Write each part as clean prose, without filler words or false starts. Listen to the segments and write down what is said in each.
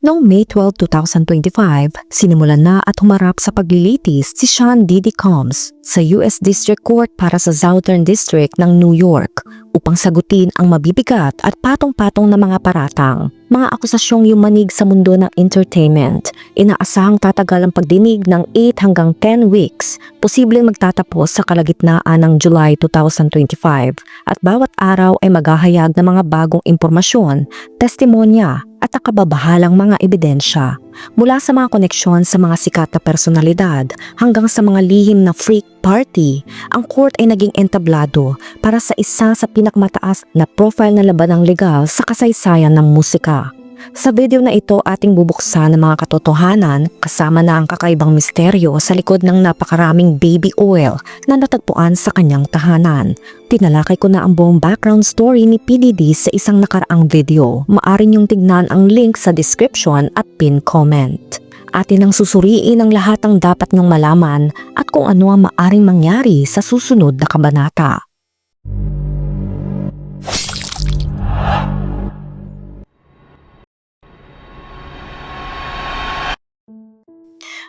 Noong May 12, 2025, sinimulan na at humarap sa paglilitis si Sean Diddy Combs sa US District Court para sa Southern District ng New York upang sagutin ang mabibigat at patong-patong na mga paratang, mga akusasyong yumanig sa mundo ng entertainment. Inaasahang tatagal ang pagdinig ng 8 hanggang 10 weeks, posibleng magtatapos sa kalagitnaan ng July 2025 at bawat araw ay maghahayag ng mga bagong impormasyon, testimonya at nakababahalang mga ebidensya. Mula sa mga koneksyon sa mga sikat na personalidad hanggang sa mga lihim na freak party, ang court ay naging entablado para sa isa sa pinakmataas na profile na labanang legal sa kasaysayan ng musika. Sa video na ito ating bubuksan ng mga katotohanan kasama na ang kakaibang misteryo sa likod ng napakaraming baby oil na natagpuan sa kanyang tahanan. Tinalakay ko na ang buong background story ni PDD sa isang nakaraang video. Maaari niyong tignan ang link sa description at pin comment. Atin ang susuriin ang lahat ng dapat niyong malaman at kung ano ang maaring mangyari sa susunod na kabanata.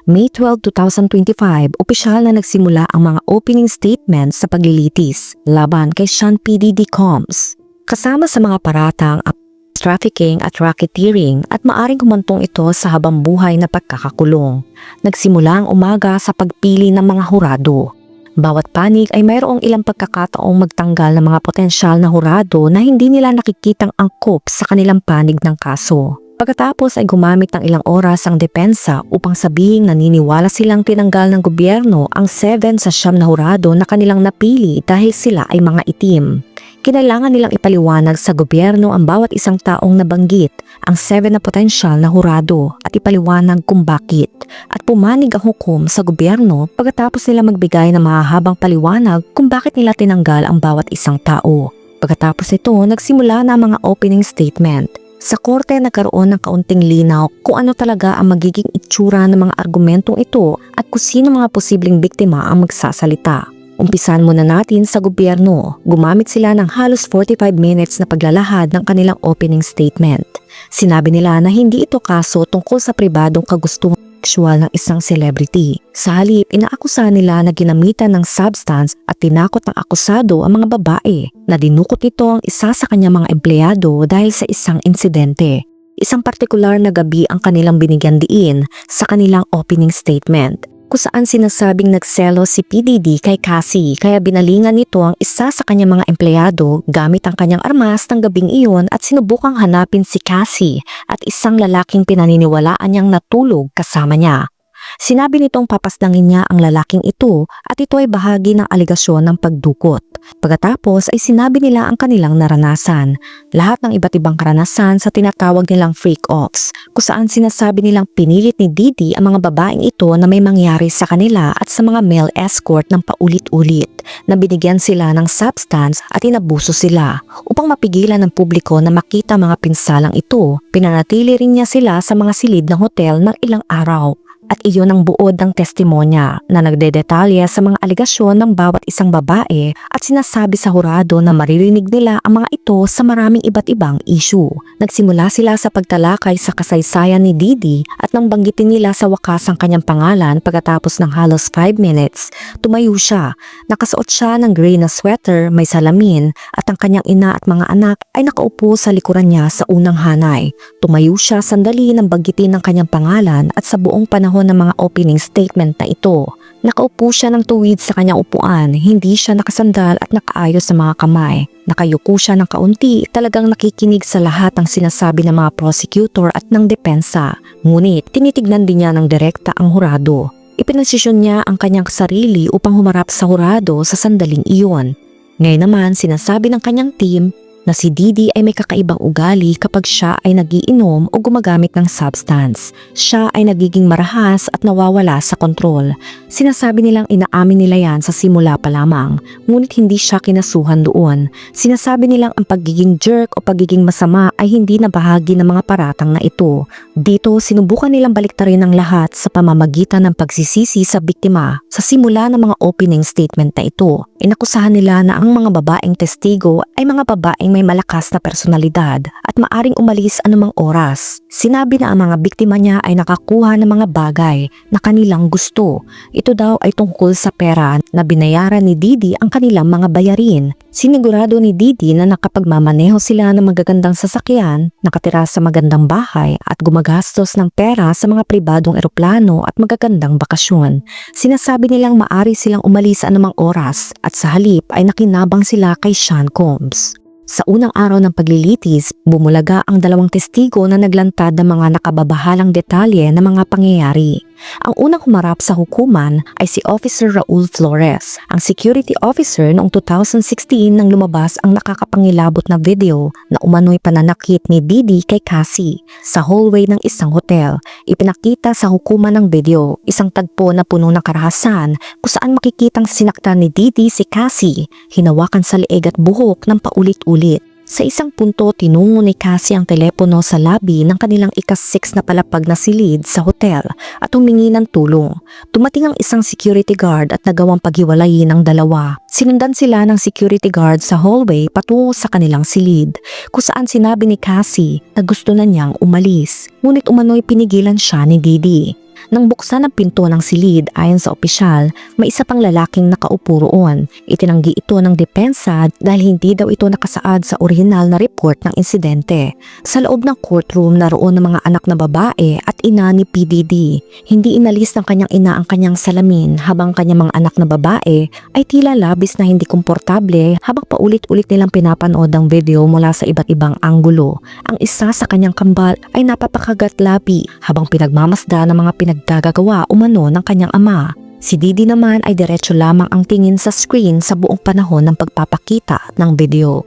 May 12, 2025, opisyal na nagsimula ang mga opening statements sa paglilitis laban kay Sean P. Diddy Combs. Kasama sa mga paratang ang trafficking at racketeering at maaring humantong ito sa habambuhay na pagkakakulong. Nagsimula ang umaga sa pagpili ng mga hurado. Bawat panig ay mayroong ilang pagkakataong magtanggal ng mga potensyal na hurado na hindi nila nakikitang angkop sa kanilang panig ng kaso. Pagkatapos ay gumamit ng ilang oras ang depensa upang sabihing naniniwala silang tinanggal ng gobyerno ang 7 sa 9 na hurado na kanilang napili dahil sila ay mga itim. Kinailangan nilang ipaliwanag sa gobyerno ang bawat isang taong nabanggit ang 7 na potensyal na hurado at ipaliwanag kung bakit. At pumanig ang hukom sa gobyerno pagkatapos nila magbigay ng mahahabang paliwanag kung bakit nila tinanggal ang bawat isang tao. Pagkatapos ito, nagsimula na ang mga opening statement. Sa korte nagkaroon ng kaunting linaw kung ano talaga ang magiging itsura ng mga argumentong ito at kung sino mga posibleng biktima ang magsasalita. Umpisan muna natin sa gobyerno. Gumamit sila ng halos 45 minutes na paglalahad ng kanilang opening statement. Sinabi nila na hindi ito kaso tungkol sa pribadong kagustuhan sexual ng isang celebrity. Sa halip, inaakusa nila na ginamitan ng substance at tinakot ng akusado ang mga babae na dinukot nito ang isa sa kanyang mga empleyado dahil sa isang insidente. Isang partikular na gabi ang kanilang binigyan diin sa kanilang opening statement, kung saan sinasabing nagselo si PDD kay Cassie kaya binalingan nito ang isa sa kanyang mga empleyado gamit ang kanyang armas ng gabing iyon at sinubukang hanapin si Cassie at isang lalaking pinaniniwalaan niyang natulog kasama niya. Sinabi nitong papasdangin niya ang lalaking ito at ito ay bahagi ng aligasyon ng pagdukot. Pagkatapos ay sinabi nila ang kanilang naranasan, lahat ng iba't ibang karanasan sa tinatawag nilang freak-offs, kung saan sinasabi nilang pinilit ni Diddy ang mga babaeng ito na may mangyari sa kanila at sa mga male escort ng paulit-ulit, na binigyan sila ng substance at inabuso sila. Upang mapigilan ng publiko na makita mga pinsalang ito, pinanatili rin niya sila sa mga silid ng hotel ng ilang araw. At iyon ang buod ng testimonya na nagdedetalye sa mga aligasyon ng bawat isang babae at sinasabi sa hurado na maririnig nila ang mga ito sa maraming iba't ibang issue. Nagsimula sila sa pagtalakay sa kasaysayan ni Diddy at nang banggitin nila sa wakas ang kanyang pangalan pagkatapos ng halos 5 minutes, tumayo siya. Nakasuot siya ng gray na sweater, may salamin at ang kanyang ina at mga anak ay nakaupo sa likuran niya sa unang hanay. Tumayo siya sandali nang banggitin ang kanyang pangalan at sa buong panahon ng mga opening statement na ito, nakaupo siya ng tuwid sa kanyang upuan, hindi siya nakasandal at nakaayos sa mga kamay. Nakayuko siya ng kaunti, talagang nakikinig sa lahat ng sinasabi ng mga prosecutor at ng depensa. Ngunit tinitignan din niya ng direkta ang hurado. Ipinasisyon niya ang kanyang sarili upang humarap sa hurado sa sandaling iyon. Ngayon naman sinasabi ng kanyang team na si Diddy ay may kakaibang ugali kapag siya ay nagiinom o gumagamit ng substance. Siya ay nagiging marahas at nawawala sa kontrol. Sinasabi nilang inaamin nila yan sa simula pa lamang, ngunit hindi siya kinasuhan doon. Sinasabi nilang ang pagiging jerk o pagiging masama ay hindi na bahagi ng mga paratang na ito. Dito, sinubukan nilang baliktarin ang lahat sa pamamagitan ng pagsisisi sa biktima. Sa simula ng mga opening statement na ito, inakusahan nila na ang mga babaeng testigo ay mga babaeng may malakas na personalidad at maaring umalis anumang oras. Sinabi na ang mga biktima niya ay nakakuha ng mga bagay na kanilang gusto. Ito daw ay tungkol sa pera na binayaran ni Didi ang kanilang mga bayarin. Sinigurado ni Didi na nakapagmamaneho sila ng magagandang sasakyan, nakatira sa magandang bahay at gumagastos ng pera sa mga pribadong eroplano at magagandang bakasyon. Sinasabi nilang maari silang umalis sa anumang oras at sa halip ay nakinabang sila kay Sean Combs. Sa unang araw ng paglilitis, bumulaga ang dalawang testigo na naglantad ng mga nakababahalang detalye ng mga pangyayari. Ang unang humarap sa hukuman ay si Officer Raul Flores, ang security officer noong 2016 nang lumabas ang nakakapangilabot na video na umano'y pananakit ni Didi kay Cassie sa hallway ng isang hotel. Ipinakita sa hukuman ng video, isang tagpo na puno ng karahasan kung saan makikitang sinaktan ni Didi si Cassie, hinawakan sa leeg at buhok ng paulit-ulit. Sa isang punto, tinungo ni Cassie ang telepono sa lobby ng kanilang ikas-6 na palapag na silid sa hotel at humingi ng tulong. Dumating ang isang security guard at nagawang paghiwalayin ng dalawa. Sinundan sila ng security guard sa hallway patungo sa kanilang silid, kung saan sinabi ni Cassie na gusto na niyang umalis. Ngunit umano'y pinigilan siya ni Didi. Nang buksan ang pinto ng silid ayon sa opisyal, may isa pang lalaking nakaupo roon. Itinanggi ito ng depensa dahil hindi daw ito nakasaad sa orihinal na report ng insidente. Sa loob ng courtroom naroon ng mga anak na babae at ina ni PDD. Hindi inalis ng kanyang ina ang kanyang salamin habang kanyang mga anak na babae ay tila labis na hindi komportable habang paulit-ulit nilang pinapanood ang video mula sa iba't ibang anggulo. Ang isa sa kanyang kambal ay napapakagat-labi habang pinagmamasda ng mga pinagdagagawa umano ng kanyang ama. Si Didi naman ay diretso lamang ang tingin sa screen sa buong panahon ng pagpapakita ng video.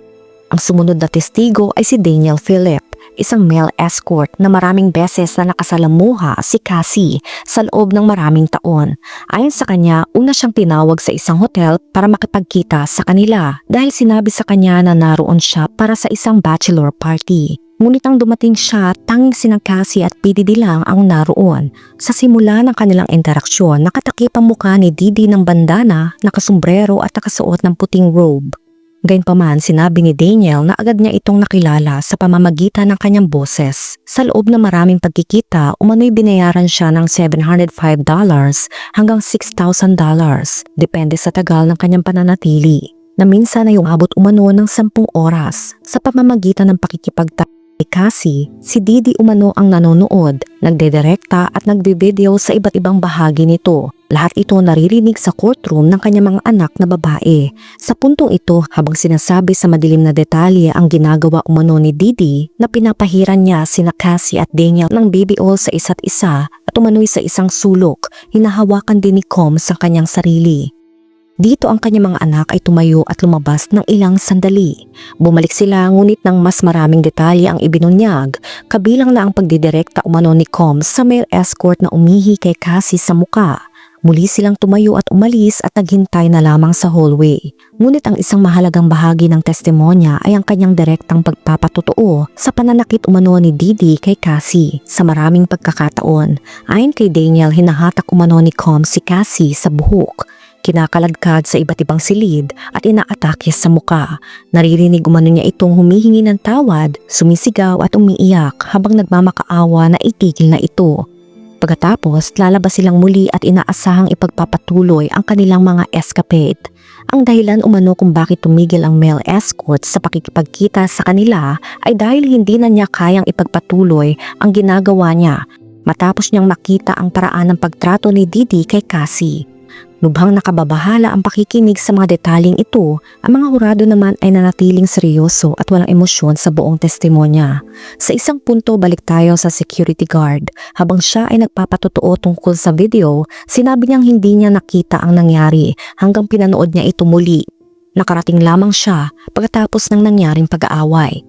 Ang sumunod na testigo ay si Daniel Philip, isang male escort na maraming beses na nakasalamuha si Cassie sa loob ng maraming taon. Ayon sa kanya, una siyang tinawag sa isang hotel para makipagkita sa kanila dahil sinabi sa kanya na naroon siya para sa isang bachelor party. Ngunit nang dumating siya, tanging sinang Cassie at PDD lang ang naroon. Sa simula ng kanilang interaksyon, nakatakip ang mukha ni Didi ng bandana, nakasombrero at nakasuot ng puting robe. Gayunpaman, sinabi ni Daniel na agad niya itong nakilala sa pamamagitan ng kanyang boses. Sa loob ng maraming pagkikita, umano'y binayaran siya ng $705 hanggang $6,000, depende sa tagal ng kanyang pananatili, na minsan ay umabot umano ng 10 oras. Sa pamamagitan ng pakikipagtapos kay Cassie, si Didi umano ang nanonood, nagdedirekta at nagbe-video sa iba't ibang bahagi nito. Lahat ito naririnig sa courtroom ng kanyang mga anak na babae. Sa puntong ito, habang sinasabi sa madilim na detalye ang ginagawa umano ni Didi, na pinapahiran niya sina Cassie at Daniel ng baby oil sa isa't isa at umano'y sa isang sulok, hinahawakan din ni Combs ang kanyang sarili. Dito ang kanyang mga anak ay tumayo at lumabas ng ilang sandali. Bumalik sila ngunit ng mas maraming detalye ang ibinunyag, kabilang na ang pagdidirekta umano ni Combs sa male escort na umihi kay Cassie sa muka. Muli silang tumayo at umalis at naghintay na lamang sa hallway. Ngunit ang isang mahalagang bahagi ng testimonya ay ang kanyang direktang pagpapatotoo sa pananakit umano ni Didi kay Cassie sa maraming pagkakataon. Ayon kay Daniel, hinahatak umano ni Combs si Cassie sa buhok, kinakaladkad sa iba't ibang silid at inaatake sa muka. Naririnig umano niya itong humihingi ng tawad, sumisigaw at umiiyak habang nagmamakaawa na itigil na ito. Pagkatapos, lalabas silang muli at inaasahang ipagpapatuloy ang kanilang mga escapade. Ang dahilan umano kung bakit tumigil ang male escort sa pakikipagkita sa kanila ay dahil hindi na niya kayang ipagpatuloy ang ginagawa niya matapos niyang makita ang paraan ng pagtrato ni Didi kay Cassie. Lubhang nakababahala ang pakikinig sa mga detaling ito, ang mga hurado naman ay nanatiling seryoso at walang emosyon sa buong testimonya. Sa isang punto, balik tayo sa security guard. Habang siya ay nagpapatotoo tungkol sa video, sinabi niyang hindi niya nakita ang nangyari hanggang pinanood niya ito muli. Nakarating lamang siya pagkatapos ng nangyaring pag-aaway.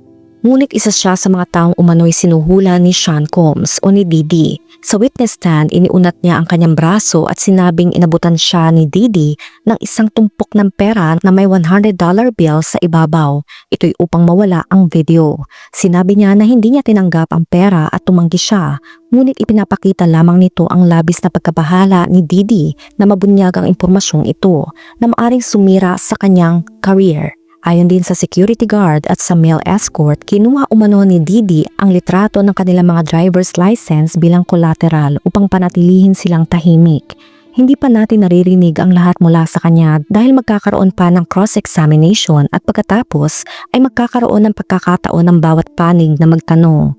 Ngunit isa siya sa mga taong umano'y sinuhula ni Sean Combs o ni Didi. Sa witness stand, iniunat niya ang kanyang braso at sinabing inabutan siya ni Didi ng isang tumpok ng pera na may $100 bill sa ibabaw. Ito'y upang mawala ang video. Sinabi niya na hindi niya tinanggap ang pera at tumanggi siya. Ngunit ipinapakita lamang nito ang labis na pagkabahala ni Didi na mabunyag ang impormasyong ito na maaring sumira sa kanyang career. Ayon din sa security guard at sa male escort, kinuha umano ni Didi ang litrato ng kanilang mga driver's license bilang collateral upang panatilihin silang tahimik. Hindi pa natin naririnig ang lahat mula sa kanya dahil magkakaroon pa ng cross-examination at pagkatapos ay magkakaroon ng pagkakataon ng bawat panig na magtanong.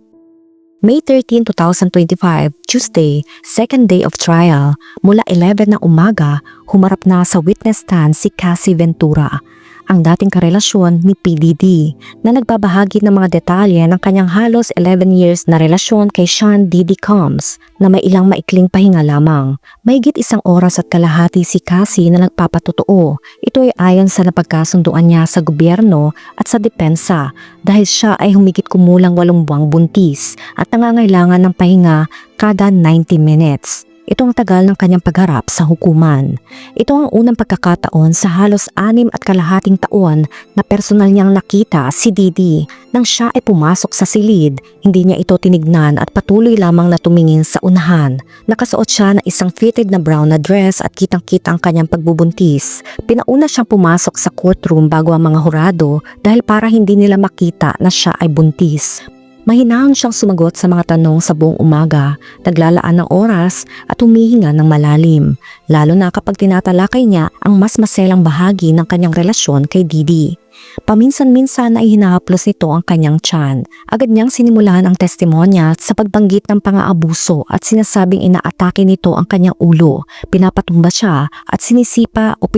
May 13, 2025, Tuesday, second day of trial, mula 11 ng umaga, humarap na sa witness stand si Cassie Ventura, ang dating karelasyon ni PDD, na nagbabahagi ng mga detalye ng kanyang halos 11 years na relasyon kay Sean Diddy Combs na may ilang maikling pahinga lamang. Mahigit 1 oras at kalahati si Cassie na nagpapatotoo. Ito ay ayon sa napagkasunduan niya sa gobyerno at sa depensa dahil siya ay humigit kumulang 8 buwang buntis at nangangailangan ng pahinga kada 90 minutes. Ito ang tagal ng kanyang pagharap sa hukuman. Ito ang unang pagkakataon sa halos 6 at kalahating taon na personal niyang nakita si Didi. Nang siya ay pumasok sa silid, hindi niya ito tinignan at patuloy lamang na tumingin sa unahan. Nakasuot siya ng isang fitted na brown na dress at kitang-kita ang kanyang pagbubuntis. Pinauna siyang pumasok sa courtroom bago ang mga hurado dahil para hindi nila makita na siya ay buntis. Mahinahon siyang sumagot sa mga tanong sa buong umaga, naglalaan ng oras at humihinga ng malalim, lalo na kapag tinatalakay niya ang mas maselang bahagi ng kanyang relasyon kay Didi. Paminsan-minsan ay hinahaplos nito ang kanyang tiyan. Agad niyang sinimulan ang testimonya sa pagbanggit ng pang-aabuso at sinasabing inaatake nito ang kanyang ulo, pinapatumba siya at sinisipa o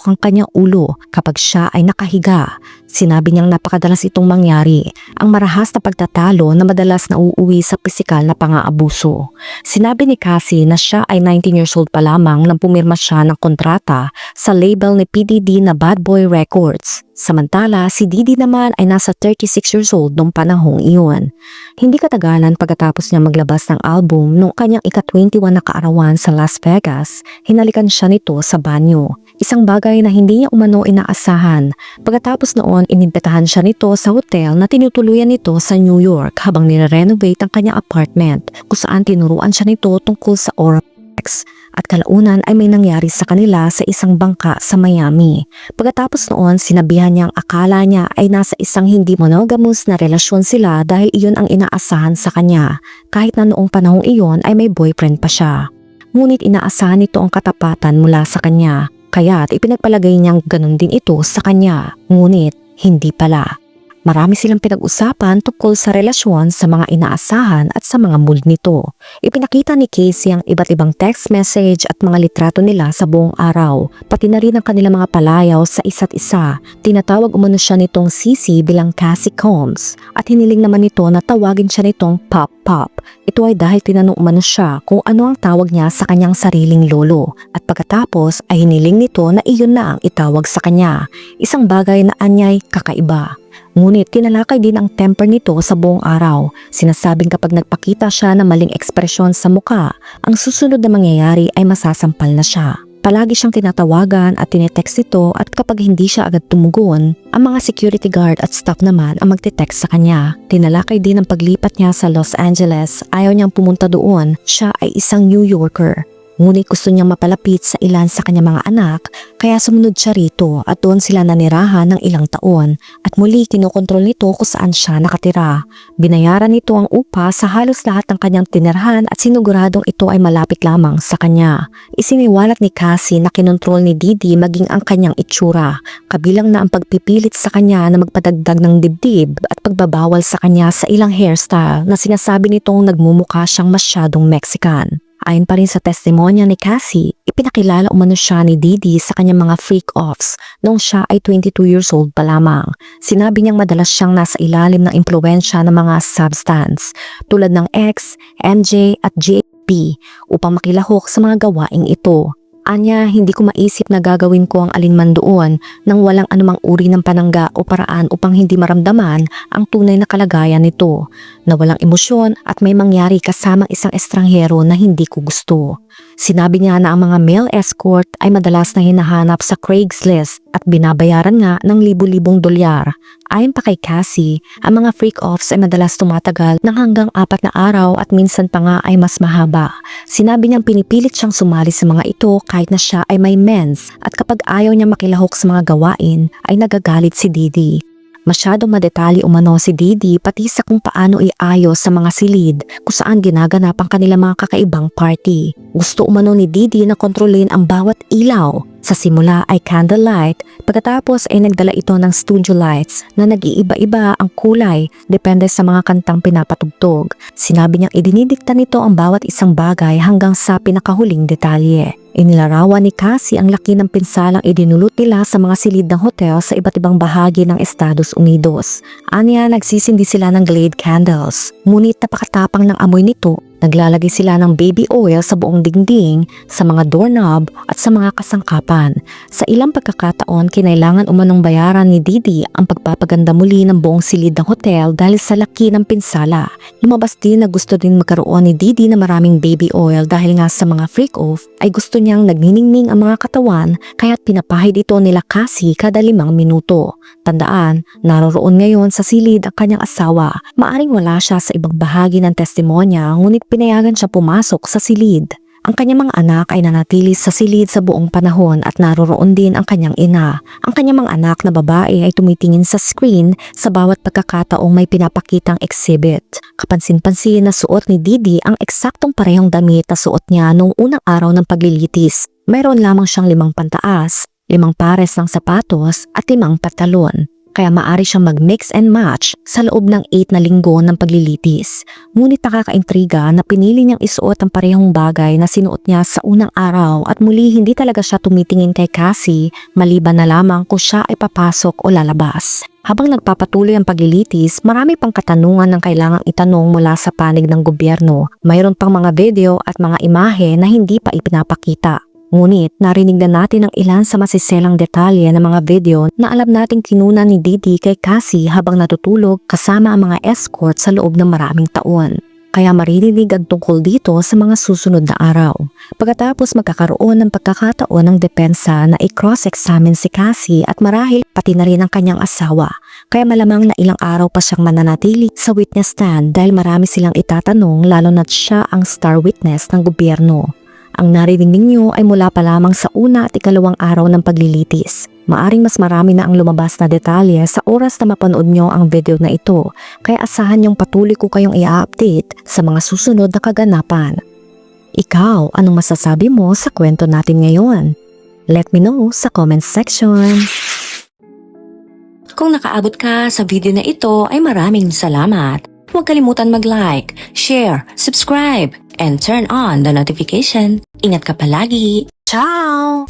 ang kanyang ulo kapag siya ay nakahiga. Sinabi niyang napakadalas itong mangyari, ang marahas na pagtatalo na madalas na uuwi sa pisikal na pang-aabuso. Sinabi ni Cassie na siya ay 19 years old pa lamang nang pumirma siya ng kontrata sa label ni PDD na Bad Boy Records. Samantala, si Didi naman ay nasa 36 years old noong panahong iyon. Hindi katagalan pagkatapos niya maglabas ng album noong kanyang ika-21 na kaarawan sa Las Vegas, hinalikan siya nito sa banyo. Isang bagay na hindi niya umano inaasahan. Pagkatapos noon, inimbitahan siya nito sa hotel na tinutuluyan nito sa New York habang nire-renovate ang kanyang apartment kung saan tinuruan siya nito tungkol sa oral sex. At kalaunan ay may nangyari sa kanila sa isang bangka sa Miami. Pagkatapos noon, sinabihan niyang akala niya ay nasa isang hindi monogamous na relasyon sila dahil iyon ang inaasahan sa kanya, kahit na noong panahong iyon ay may boyfriend pa siya. Ngunit inaasahan nito ang katapatan mula sa kanya, kaya't ipinagpalagay niyang ganun din ito sa kanya, ngunit hindi pala. Marami silang pinag-usapan tungkol sa relasyon sa mga inaasahan at sa mga mood nito. Ipinakita ni Cassie ang iba't ibang text message at mga litrato nila sa buong araw, pati na rin ang kanilang mga palayaw sa isa't isa. Tinatawag umano siya nitong Sisi bilang Cassie Combs at hiniling naman nito na tawagin siya nitong Pop Pop. Ito ay dahil tinanong umano siya kung ano ang tawag niya sa kanyang sariling lolo at pagkatapos ay hiniling nito na iyon na ang itawag sa kanya. Isang bagay na anyay kakaiba. Ngunit tinalakay din ang temper nito sa buong araw. Sinasabing kapag nagpakita siya ng maling ekspresyon sa muka, ang susunod na mangyayari ay masasampal na siya. Palagi siyang tinatawagan at tinetext ito at kapag hindi siya agad tumugon, ang mga security guard at staff naman ang magte-text sa kanya. Tinalakay din ang paglipat niya sa Los Angeles. Ayaw niyang pumunta doon. Siya ay isang New Yorker. Ngunit gusto niyang mapalapit sa ilan sa kanyang mga anak, kaya sumunod siya rito at doon sila nanirahan ng ilang taon at muli kinokontrol nito kung saan siya nakatira. Binayaran nito ang upa sa halos lahat ng kanyang tinirhan at siniguradong ito ay malapit lamang sa kanya. Isiniwalat ni Cassie na kinontrol ni Didi maging ang kanyang itsura, kabilang na ang pagpipilit sa kanya na magpadagdag ng dibdib at pagbabawal sa kanya sa ilang hairstyle na sinasabi nitong nagmumukha siyang masyadong Mexican. Ayon pa rin sa testimonya ni Cassie, ipinakilala umano siya ni Didi sa kanyang mga freak-offs noong siya ay 22 years old pa lamang. Sinabi niyang madalas siyang nasa ilalim ng impluwensya ng mga substance tulad ng X, MJ at JP upang makilahok sa mga gawaing ito. Anya, hindi ko maisip na gagawin ko ang alinman doon nang walang anumang uri ng panangga o paraan upang hindi maramdaman ang tunay na kalagayan nito, na walang emosyon at may mangyari kasamang isang estranghero na hindi ko gusto. Sinabi niya na ang mga male escort ay madalas na hinahanap sa Craigslist at binabayaran nga ng libu-libong dolyar. Ayon pa kay Cassie, ang mga freak-offs ay madalas tumatagal ng hanggang 4 na araw at minsan pa nga ay mas mahaba. Sinabi niyang pinipilit siyang sumali sa mga ito kahit na siya ay may mens at kapag ayaw niya makilahok sa mga gawain ay nagagalit si Didi. Masyadong madetalye umano si Didi pati sa kung paano iayos sa mga silid kung saan ginaganap ang kanilang mga kakaibang party. Gusto umano ni Didi na kontrolin ang bawat ilaw. Sa simula ay candlelight, pagkatapos ay nagdala ito ng studio lights na nag-iiba-iba ang kulay depende sa mga kantang pinapatugtog. Sinabi niyang idinidikta nito ang bawat isang bagay hanggang sa pinakahuling detalye. Inilarawan ni Cassie ang laki ng pinsalang idinulot nila sa mga silid ng hotel sa iba't ibang bahagi ng Estados Unidos. Anya, nagsisindi sila ng Glade candles. Ngunit napakatapang ng amoy nito. Naglalagay sila ng baby oil sa buong dingding, sa mga doorknob at sa mga kasangkapan. Sa ilang pagkakataon, kinailangan umanong bayaran ni Didi ang pagpapaganda muli ng buong silid ng hotel dahil sa laki ng pinsala. Lumabas din na gusto din magkaroon ni Didi na maraming baby oil dahil nga sa mga freak-off ay gusto niyang nagniningning ang mga katawan kaya't pinapahid ito nila Cassie kada 5 minuto. Tandaan, naroroon ngayon sa silid ang kanyang asawa. Maaring wala siya sa ibang bahagi ng testimonya ngunit pinayagan siya pumasok sa silid. Ang kanyang mga anak ay nanatili sa silid sa buong panahon at naroroon din ang kanyang ina. Ang kanyang mga anak na babae ay tumitingin sa screen sa bawat pagkakataong may pinapakitang exhibit. Kapansin-pansin na suot ni Didi ang eksaktong parehong damit na suot niya noong unang araw ng paglilitis. Mayroon lamang siyang 5 pantaas, 5 pares ng sapatos at 5 pantalon. Kaya maaari siyang mag-mix and match sa loob ng 8 na linggo ng paglilitis. Ngunit nakakaintriga na pinili niyang isuot ang parehong bagay na sinuot niya sa unang araw at muli hindi talaga siya tumitingin kay Cassie maliban na lamang kung siya ay papasok o lalabas. Habang nagpapatuloy ang paglilitis, marami pang katanungan ang kailangang itanong mula sa panig ng gobyerno. Mayroon pang mga video at mga imahe na hindi pa ipinapakita. Ngunit narinig na natin ang ilan sa masiselang detalye ng mga video na alam nating kinunan ni Didi kay Cassie habang natutulog kasama ang mga escort sa loob ng maraming taon. Kaya maririnig ang tungkol dito sa mga susunod na araw. Pagkatapos magkakaroon ng pagkakataon ng depensa na i-cross-examine si Cassie at marahil pati na rin ang kanyang asawa. Kaya malamang na ilang araw pa siyang mananatili sa witness stand dahil marami silang itatanong lalo na't siya ang star witness ng gobyerno. Ang narinig ninyo ay mula pa lamang sa una at ikalawang araw ng paglilitis. Maaring mas marami na ang lumabas na detalye sa oras na mapanood nyo ang video na ito, kaya asahan yung patuloy ko kayong i-update sa mga susunod na kaganapan. Ikaw, anong masasabi mo sa kwento natin ngayon? Let me know sa comment section. Kung nakaabot ka sa video na ito ay maraming salamat. Huwag kalimutan mag-like, share, subscribe, and turn on the notification. Ingat ka palagi. Ciao!